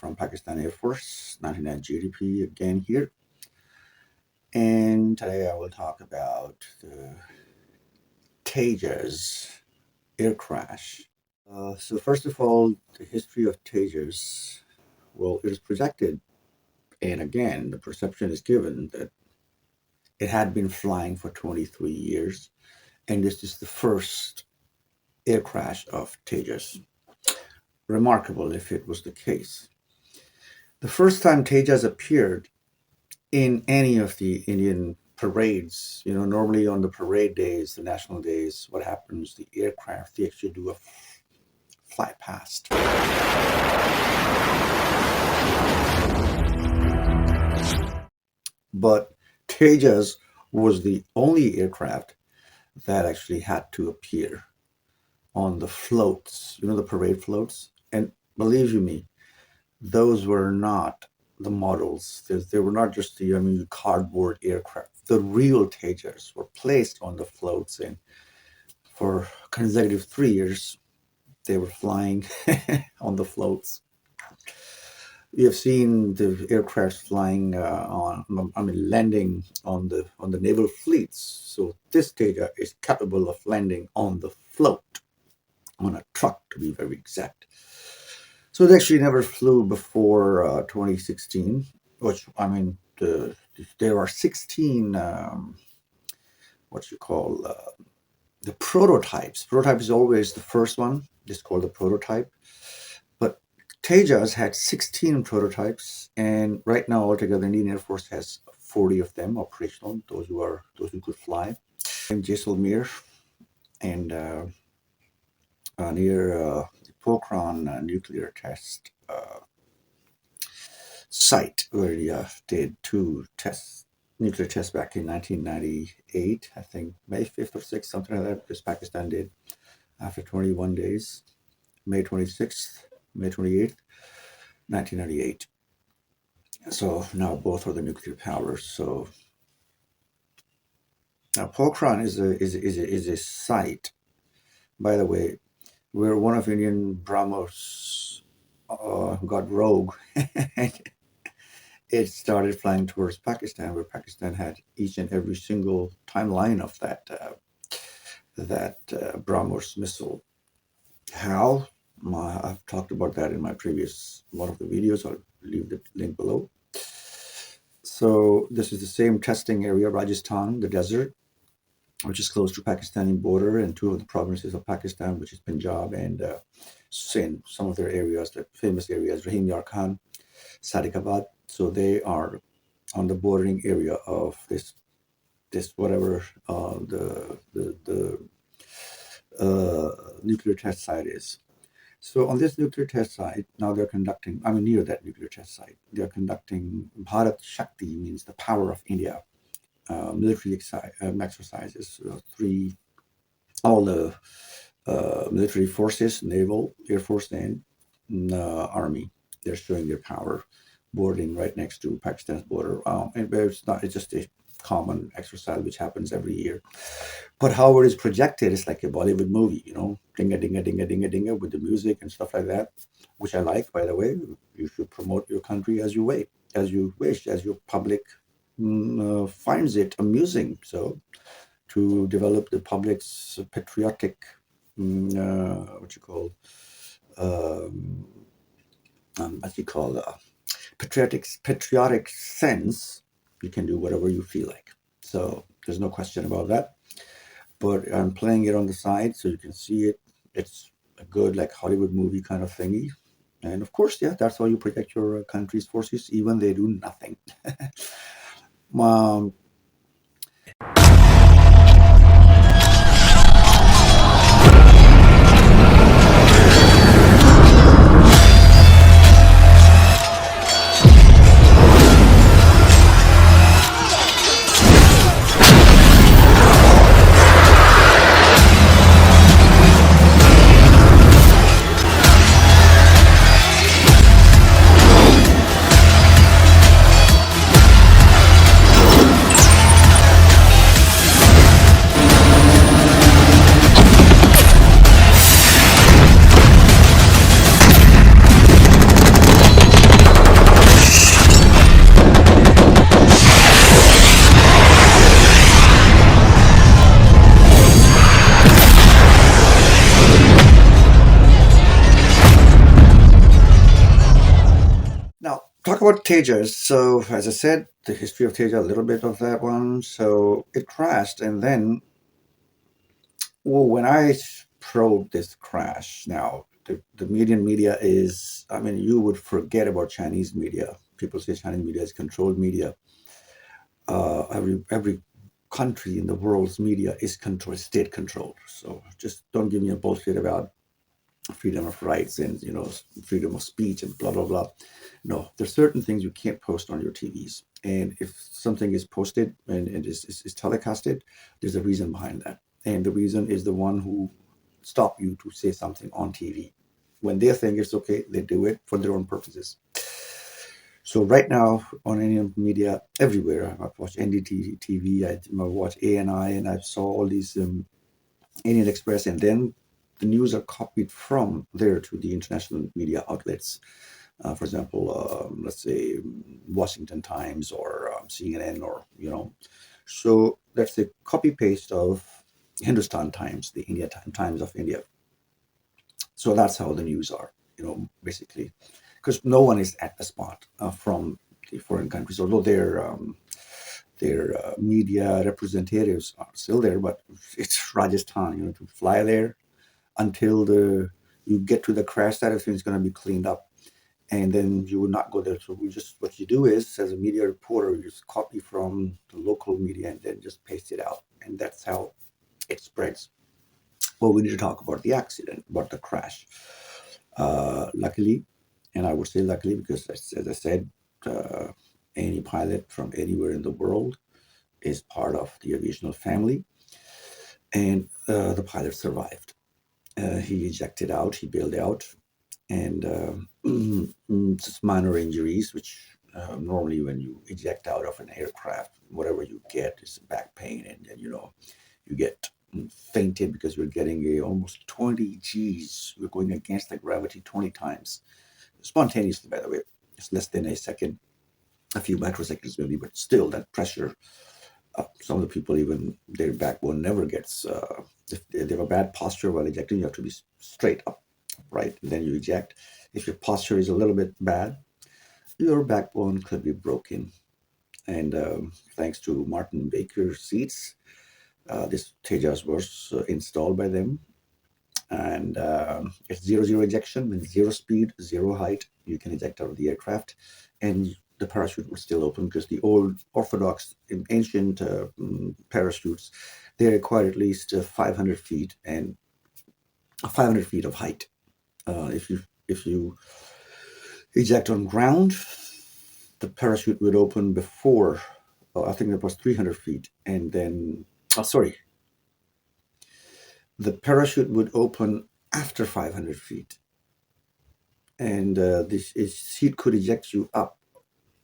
from Pakistan Air Force, 99 GDP again here. And today I will talk about the Tejas air crash. So first of all, the history of Tejas, well, it is projected, and again, the perception is given that it had been flying for 23 years, and this is the first air crash of Tejas. Remarkable if it was the case. The first time Tejas appeared in any of the Indian parades, normally on the parade days, the national days, what happens, the aircraft, they actually do a fly past. But Tejas was the only aircraft that actually had to appear on the floats, the parade floats. And believe you me, those were not the models. They were not just the cardboard aircraft. The real Tejas were placed on the floats, and for consecutive 3 years, they were flying on the floats. We have seen the aircraft flying landing on the naval fleets. So this Tejas is capable of landing on the float, on a truck to be very exact. So it actually never flew before 2016, which, there are 16, the prototypes. Prototype is always the first one. It's called the prototype. But Tejas had 16 prototypes, and right now altogether, the Indian Air Force has 40 of them operational, those who could fly. In Jaisalmer and near Pokhran nuclear test site, where they did 2 nuclear tests back in 1998, I think May 5th or 6th, something like that, because Pakistan did after 21 days, May 26th, May 28th, 1998. So now both are the nuclear powers. So now Pokhran is a site, by the way, where one of Indian BrahMos got rogue. It started flying towards Pakistan, where Pakistan had each and every single timeline of that BrahMos missile. How? I've talked about that in my previous one of the videos. I'll leave the link below. So this is the same testing area, Rajasthan, the desert, which is close to Pakistani border, and 2 of the provinces of Pakistan, which is Punjab and Sindh, some of their areas, the famous areas, Rahim Yar Khan, Sadiqabad. So they are on the bordering area of this whatever the nuclear test site is. So on this nuclear test site, now they're conducting, near that nuclear test site, they're conducting Bharat Shakti, means the power of India, military exercises. All the military forces, naval, air force, and army, they're showing their power, boarding right next to Pakistan's border. And it's just a common exercise which happens every year. But how it is projected is like a Bollywood movie, dinga dinga dinga dinga dinga, with the music and stuff like that, which I like, by the way. You should promote your country as you wish, as your public finds it amusing. So to develop the public's patriotic patriotic sense, you can do whatever you feel like. So there's no question about that. But I'm playing it on the side so you can see it. It's a good, like, Hollywood movie kind of thingy. And of course, yeah, that's how you protect your country's forces, even they do nothing. talk about Tejas. So, as I said, the history of Tejas, a little bit of that one. So, it crashed, and then, well, when I probed this crash, now the Indian media is, I mean, you would forget about Chinese media. People say Chinese media is controlled media. Every country in the world's media is controlled, state controlled. So, just don't give me a bullshit about freedom of rights and freedom of speech and blah blah blah. No, there's certain things you can't post on your TVs, and if something is posted and it is telecasted, there's a reason behind that, and the reason is the one who stopped you to say something on TV. When they think it's okay, they do it for their own purposes. So right now on Indian media everywhere, I've watched NDTV, I watched ANI, and I saw all these Indian Express, and then the news are copied from there to the international media outlets. For example, let's say Washington Times or CNN, or so that's the copy paste of Hindustan Times, the India Times of India. So that's how the news are, basically, because no one is at the spot from the foreign countries, although their media representatives are still there, but it's Rajasthan, to fly there until you get to the crash site, everything's going to be cleaned up, and then you would not go there. So what you do is, as a media reporter, you just copy from the local media and then just paste it out, and that's how it spreads. Well, we need to talk about the accident, about the crash. Luckily, and I would say luckily, because as I said, any pilot from anywhere in the world is part of the aviation family, and the pilot survived. He ejected out, he bailed out, and just minor injuries, which normally when you eject out of an aircraft, whatever you get is back pain, and then you get fainted because you're getting almost 20 Gs. You're going against the gravity 20 times. Spontaneously, by the way. It's less than a second, a few microseconds maybe, but still that pressure. Some of the people, even their backbone never gets, if they have a bad posture while ejecting, you have to be straight up, right? And then you eject. If your posture is a little bit bad, your backbone could be broken. And thanks to Martin Baker Seats, this Tejas was installed by them. And it's zero ejection, means zero speed, zero height. You can eject out of the aircraft, and the parachute was still open, because the old orthodox ancient parachutes, they require at least 500 feet and 500 feet of height. If you eject on ground, the parachute would open before, I think it was 300 feet, and then sorry, the parachute would open after 500 feet, and this seat could eject you up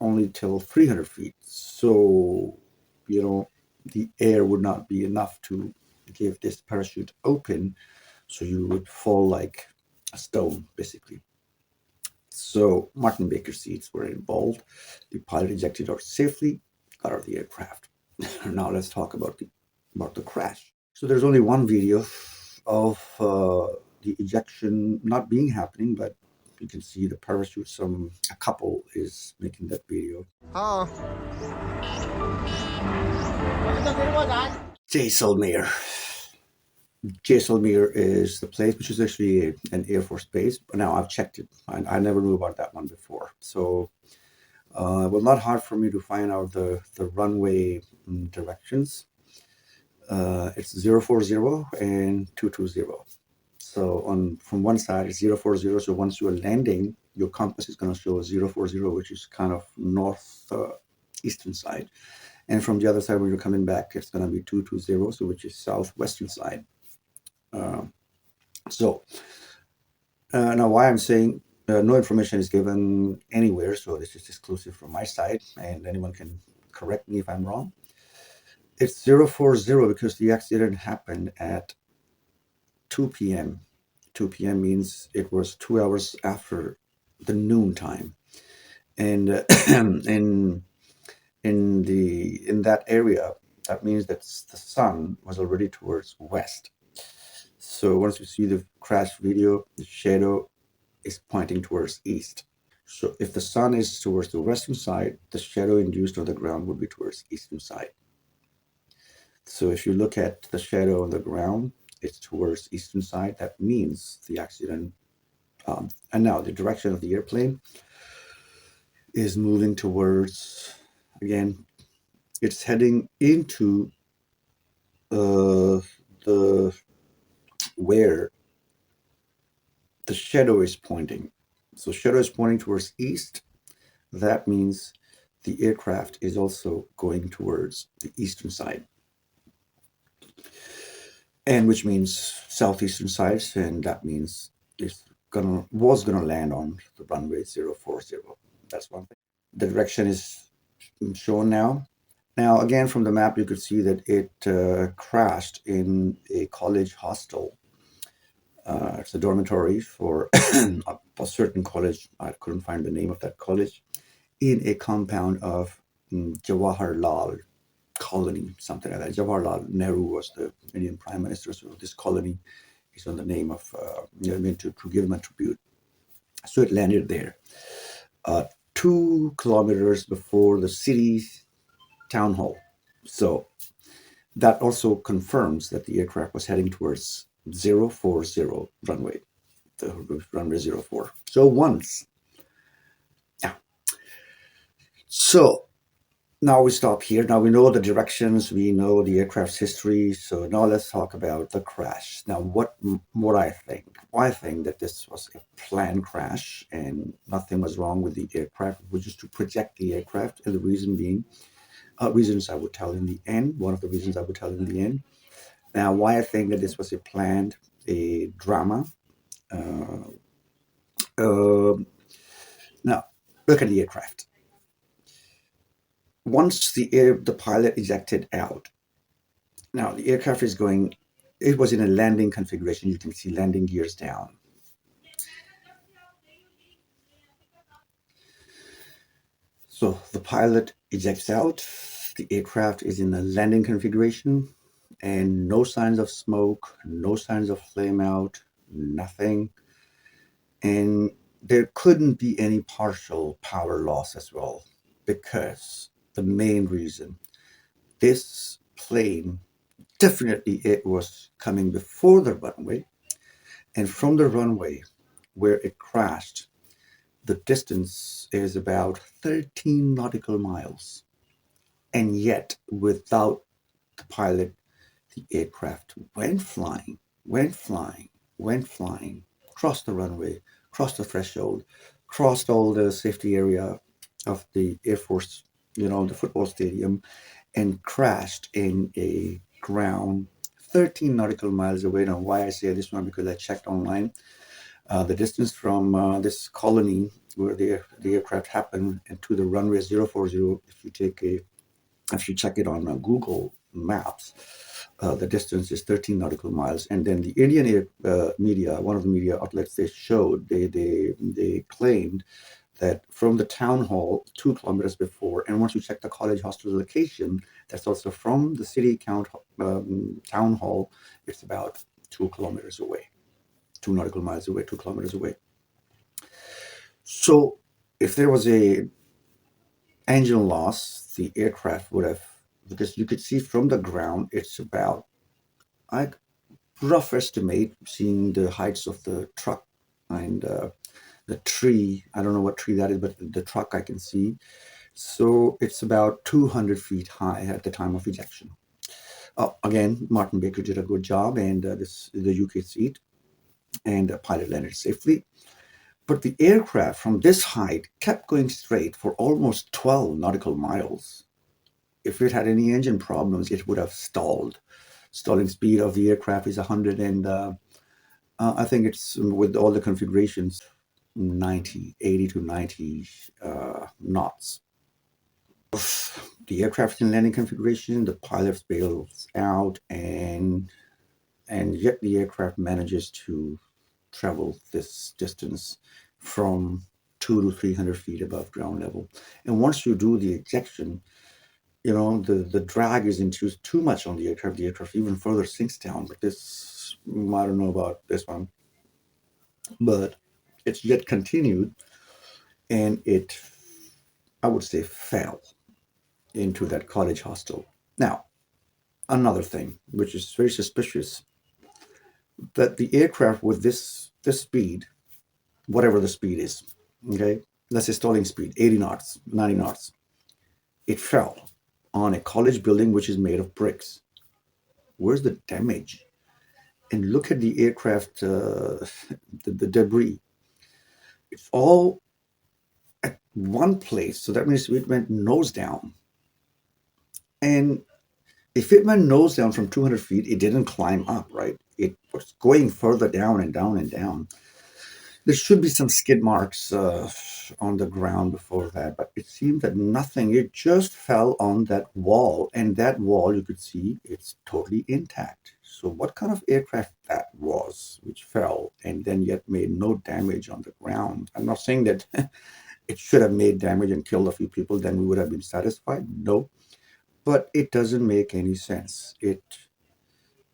only till 300 feet. So, the air would not be enough to give this parachute open, so you would fall like a stone, basically. So Martin Baker Seats were involved. The pilot ejected out safely, got out of the aircraft. Now let's talk about the crash. So there's only one video of the ejection not being happening, but you can see the parachute. A couple is making that video. Jaisalmer. Jaisalmer is the place, which is actually an Air Force base. But now I've checked it. I never knew about that one before. So it was not hard for me to find out the runway directions. It's 040 and 220. So from one side it's 040. So once you are landing, your compass is going to show 040, which is kind of north eastern side. And from the other side, when you're coming back, it's going to be 220, so which is southwestern side. Now why I'm saying no information is given anywhere, so this is exclusive from my side, and anyone can correct me if I'm wrong. It's 040 because the accident happened at 2 p.m. 2 p.m. means it was 2 hours after the noon time, and in that area, that means that the sun was already towards west. So once you see the crash video, the shadow is pointing towards east. So if the sun is towards the western side, the shadow induced on the ground would be towards eastern side. So if you look at the shadow on the ground, it's towards eastern side. That means the accident. And now the direction of the airplane is moving towards, again, it's heading into the where the shadow is pointing. So shadow is pointing towards east. That means the aircraft is also going towards the eastern side, and which means southeastern side, and that means it's was gonna land on the runway 040. That's one thing. The direction is shown now. Now, again, from the map, you could see that it crashed in a college hostel. It's a dormitory for a certain college. I couldn't find the name of that college. In a compound of Jawaharlal colony, something like that. Jawaharlal Nehru was the Indian Prime Minister, so this colony is on the name of, to give him a tribute. So it landed there, 2 kilometers before the city's town hall. So that also confirms that the aircraft was heading towards 040 runway, the runway 04. So once, yeah. So now we stop here. Now we know the directions, we know the aircraft's history. So now let's talk about the crash. Now, what I think? I think that this was a planned crash and nothing was wrong with the aircraft. It was just to project the aircraft, and the reason being, reasons I would tell in the end. One of the reasons I would tell in the end. Now, why I think that this was a drama. Uh, uh, Now, look at the aircraft. Once the pilot ejected out, now the aircraft is going, it was in a landing configuration. You can see landing gears down. So the pilot ejects out, the aircraft is in a landing configuration, and no signs of smoke, no signs of flame out, nothing. And there couldn't be any partial power loss as well, because the main reason, this plane, definitely it was coming before the runway, and from the runway where it crashed, the distance is about 13 nautical miles. And yet, without the pilot, the aircraft went flying, went flying, went flying, crossed the runway, crossed the threshold, crossed all the safety area of the Air Force, the football stadium, and crashed in a ground 13 nautical miles away. Now, why I say this one, because I checked online. The distance from this colony where the aircraft happened and to the runway 040, if you check it on Google Maps, the distance is 13 nautical miles. And then the Indian media, one of the media outlets, they claimed that from the town hall 2 kilometers before, and once you check the college hostel location, that's also from the city town hall, it's about 2 kilometers away, 2 nautical miles away, 2 kilometers away. So if there was a engine loss, the aircraft would have, because you could see from the ground, it's about, I rough estimate, seeing the heights of the truck and the tree. I don't know what tree that is, but the truck I can see. So it's about 200 feet high at the time of ejection. Again, Martin Baker did a good job, and this is the UK seat, and the pilot landed safely. But the aircraft from this height kept going straight for almost 12 nautical miles. If it had any engine problems, it would have stalled. Stalling speed of the aircraft is 100, and I think it's, with all the configurations, 80 to 90 knots. The aircraft in landing configuration, the pilot bails out, and yet the aircraft manages to travel this distance from 200 to 300 feet above ground level. And once you do the ejection, the drag is into too much on the aircraft even further sinks down. But this, I don't know about this one, but it's yet continued. and it, I would say, fell into that college hostel. Now, another thing which is very suspicious, that the aircraft with this speed, whatever the speed is, okay, let's say stalling speed, 80 knots, 90 knots, it fell on a college building which is made of bricks. Where's the damage? And look at the aircraft, the debris. It's all at one place. So that means it went nose down. And if it went nose down from 200 feet, it didn't climb up, right? It was going further down and down and down. There should be some skid marks on the ground before that, but it seemed that nothing. It just fell on that wall, and that wall, you could see, it's totally intact. So what kind of aircraft that was, which fell and then yet made no damage on the ground? I'm not saying that it should have made damage and killed a few people, then we would have been satisfied. No, but it doesn't make any sense.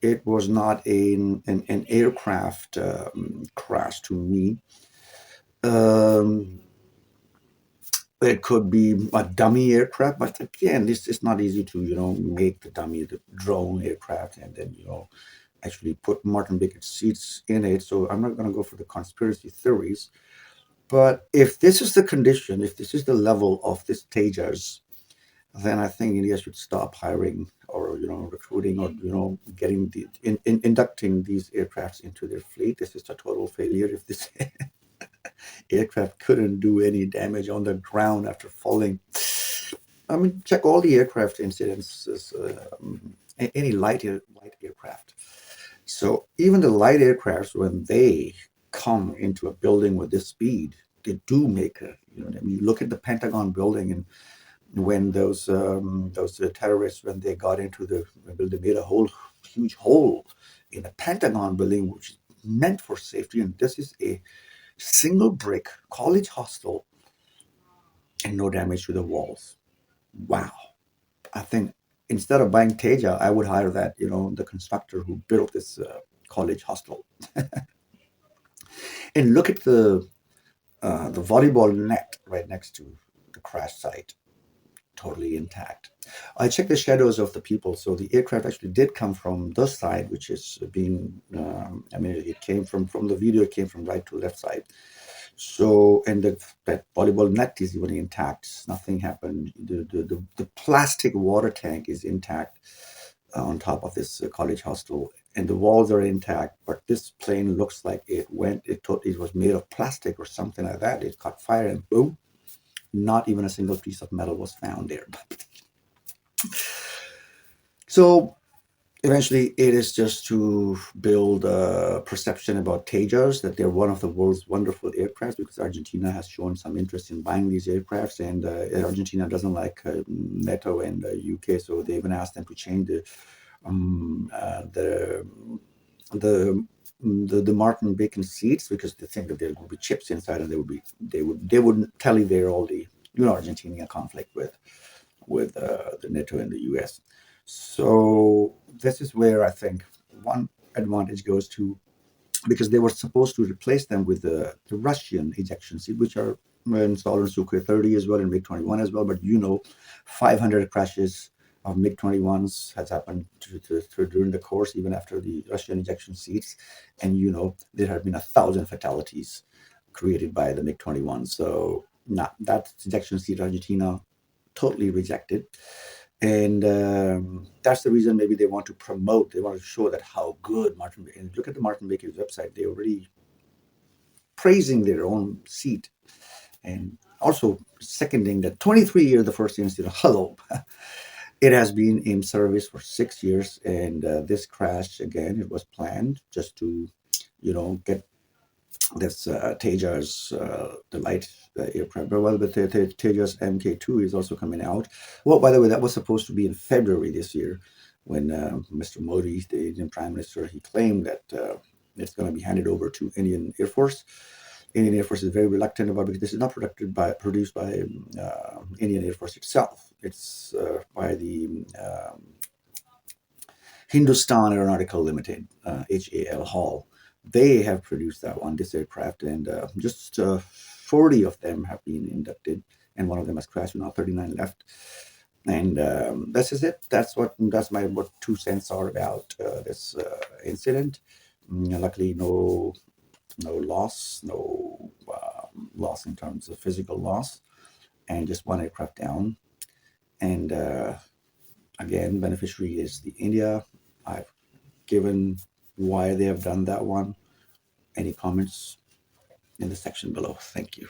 It was not an aircraft crash to me. Um, it could be a dummy aircraft, but again, this is not easy to make the dummy, the drone aircraft, and then actually put Martin Baker seats in it. So I'm not going to go for the conspiracy theories. But if this is the condition, if this is the level of this Tejas, then I think India should stop hiring or recruiting or getting inducting these aircrafts into their fleet. This is a total failure. If this aircraft couldn't do any damage on the ground after falling, I mean, check all the aircraft incidents, any light aircraft. So even the light aircrafts, when they come into a building with this speed, they do make a, I mean, you look at the Pentagon building, and when those terrorists, when they got into the building, they made a whole huge hole in the Pentagon building, which is meant for safety. And this is a single brick college hostel and no damage to the walls. Wow. I think instead of buying Teja, I would hire that, the constructor who built this college hostel. And look at the volleyball net right next to the crash site, totally intact. I checked the shadows of the people, so the aircraft actually did come from the side, which is being. I mean, it came from the video. It came from right to left side. So, and that volleyball net is even intact. Nothing happened. The plastic water tank is intact on top of this college hostel, and the walls are intact. But this plane looks like it was made of plastic or something like that. It caught fire and boom, not even a single piece of metal was found there. So eventually, it is just to build a perception about Tejas, that they're one of the world's wonderful aircrafts, because Argentina has shown some interest in buying these aircrafts, and Argentina doesn't like NATO and the UK, so they even asked them to change the Martin Baker seats, because they think that there will be chips inside, and they wouldn't tally there all the Argentinian conflict with the NATO and the US. So this is where I think one advantage goes to, because they were supposed to replace them with the Russian ejection seat, which are installed in Sukhoi 30 as well and MiG-21 as well. But 500 crashes of MiG-21s has happened during the course, even after the Russian ejection seats, and there have been 1,000 fatalities created by the MiG-21. So that ejection seat, Argentina totally rejected. And that's the reason maybe they want to promote, they want to show that how good Martin Baker, and look at the Martin Baker's website, they're already praising their own seat and also seconding that 23 years, the first incident, hello. It has been in service for 6 years, and this crash, again, it was planned just to, get this Tejas, the light aircraft. Well, but the Tejas Mk2 is also coming out. Well, by the way, that was supposed to be in February this year, when Mr. Modi, the Indian Prime Minister, he claimed that it's going to be handed over to Indian Air Force. Indian Air Force is very reluctant about it, because this is not produced by Indian Air Force itself. It's by the Hindustan Aeronautical Limited, HAL Hall. They have produced that one, this aircraft, and just 40 of them have been inducted, and one of them has crashed. Now 39 left, and that's just it. That's my what 2 cents are about this incident. Luckily, no loss, no loss in terms of physical loss, and just one aircraft down. And again, beneficiary is the India. I've given why they have done that one. Any comments in the section below? Thank you.